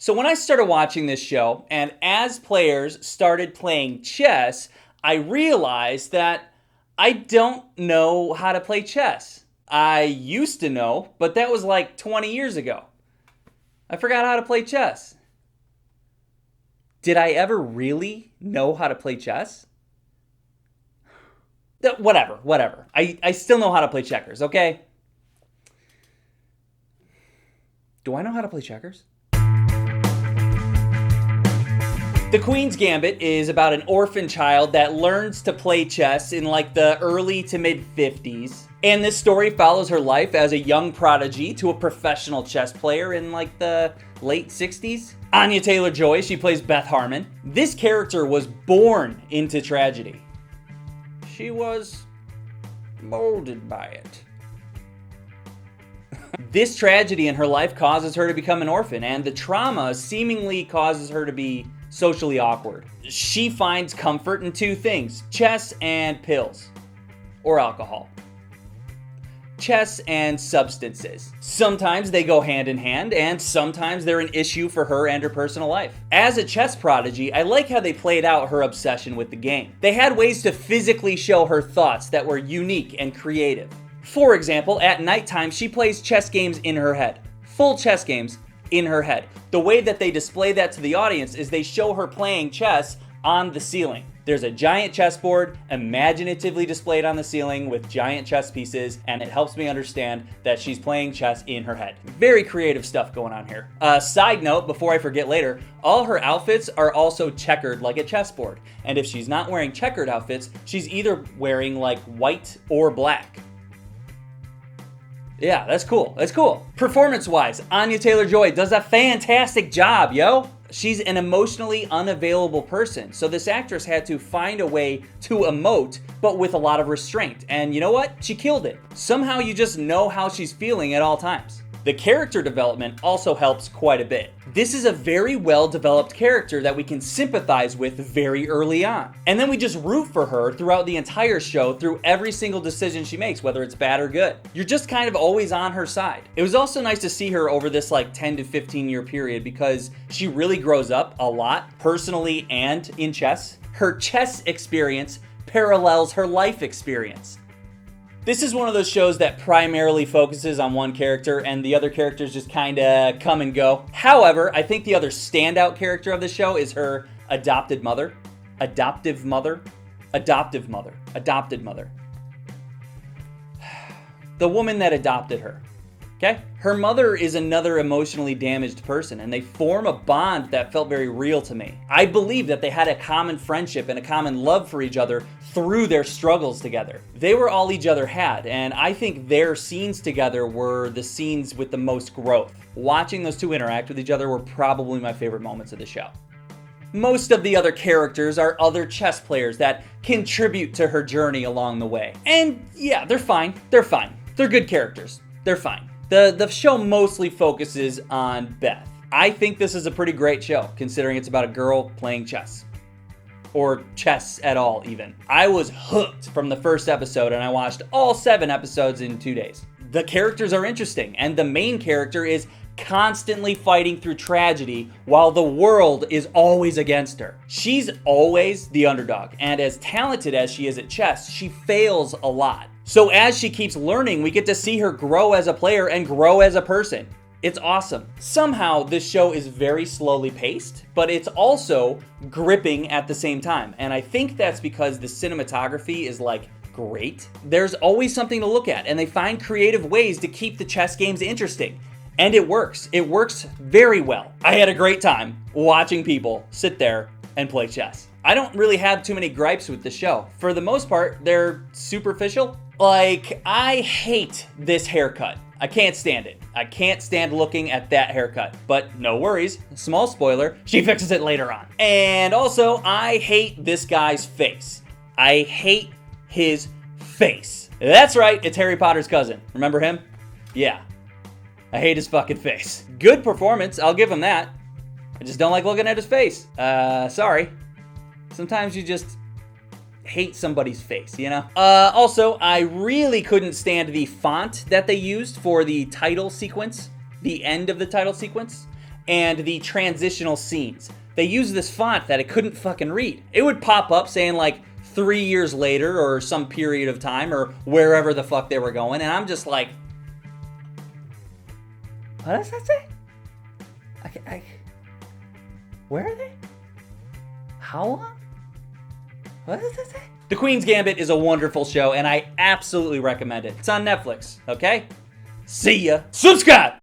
So when I started watching this show, and as players started playing chess, I realized that I don't know how to play chess. I used to know, but that was like 20 years ago. I forgot how to play chess. Did I ever really know how to play chess? Whatever. I still know how to play checkers, okay? Do I know how to play checkers? The Queen's Gambit is about an orphan child that learns to play chess in like the early to mid 50s. And this story follows her life as a young prodigy to a professional chess player in like the late 60s. Anya Taylor-Joy, she plays Beth Harmon. This character was born into tragedy. She was molded by it. This tragedy in her life causes her to become an orphan, and the trauma seemingly causes her to be socially awkward. She finds comfort in two things: chess and pills. Or alcohol. Chess and substances. Sometimes they go hand in hand, and sometimes they're an issue for her and her personal life. As a chess prodigy, I like how they played out her obsession with the game. They had ways to physically show her thoughts that were unique and creative. For example, at nighttime, she plays chess games in her head. Full chess games in her head. The way that they display that to the audience is they show her playing chess on the ceiling. There's a giant chessboard imaginatively displayed on the ceiling with giant chess pieces, and it helps me understand that she's playing chess in her head. Very creative stuff going on here. Side note, before I forget later, all her outfits are also checkered like a chessboard. And if she's not wearing checkered outfits, she's either wearing like white or black. Yeah, that's cool. That's cool. Performance-wise, Anya Taylor-Joy does a fantastic job, yo. She's an emotionally unavailable person, so this actress had to find a way to emote, but with a lot of restraint. And you know what? She killed it. Somehow you just know how she's feeling at all times. The character development also helps quite a bit. This is a very well-developed character that we can sympathize with very early on. And then we just root for her throughout the entire show through every single decision she makes, whether it's bad or good. You're just kind of always on her side. It was also nice to see her over this like 10 to 15 year period because she really grows up a lot, personally and in chess. Her chess experience parallels her life experience. This is one of those shows that primarily focuses on one character and the other characters just kind of come and go. However, I think the other standout character of the show is her adopted mother. Adoptive mother. The woman that adopted her. Okay? Her mother is another emotionally damaged person, and they form a bond that felt very real to me. I believe that they had a common friendship and a common love for each other through their struggles together. They were all each other had, and I think their scenes together were the scenes with the most growth. Watching those two interact with each other were probably my favorite moments of the show. Most of the other characters are other chess players that contribute to her journey along the way. And yeah, they're fine. They're good characters. They're fine. The show mostly focuses on Beth. I think this is a pretty great show, considering it's about a girl playing chess. Or chess at all, even. I was hooked from the first episode, and I watched all 7 episodes in 2 days. The characters are interesting, and the main character is constantly fighting through tragedy while the world is always against her. She's always the underdog, and as talented as she is at chess, she fails a lot. So as she keeps learning, we get to see her grow as a player and grow as a person. It's awesome. Somehow, this show is very slowly paced, but it's also gripping at the same time. And I think that's because the cinematography is like great. There's always something to look at, and they find creative ways to keep the chess games interesting. And it works. It works very well. I had a great time watching people sit there and play chess. I don't really have too many gripes with the show. For the most part, they're superficial. Like, I hate this haircut. I can't stand it. I can't stand looking at that haircut. But no worries, small spoiler, she fixes it later on. And also, I hate this guy's face. I hate his face. That's right, it's Harry Potter's cousin. Remember him? Yeah. I hate his fucking face. Good performance, I'll give him that. I just don't like looking at his face. Sorry. Sometimes you just hate somebody's face, you know? Also, I really couldn't stand the font that they used for the title sequence, the end of the title sequence. and the transitional scenes. They used this font that I couldn't fucking read. It would pop up saying like 3 years later or some period of time or wherever the fuck they were going, and I'm just like, what does that say? Where are they? How long? What does that say? The Queen's Gambit is a wonderful show, and I absolutely recommend it. It's on Netflix, okay? See ya. Subscribe!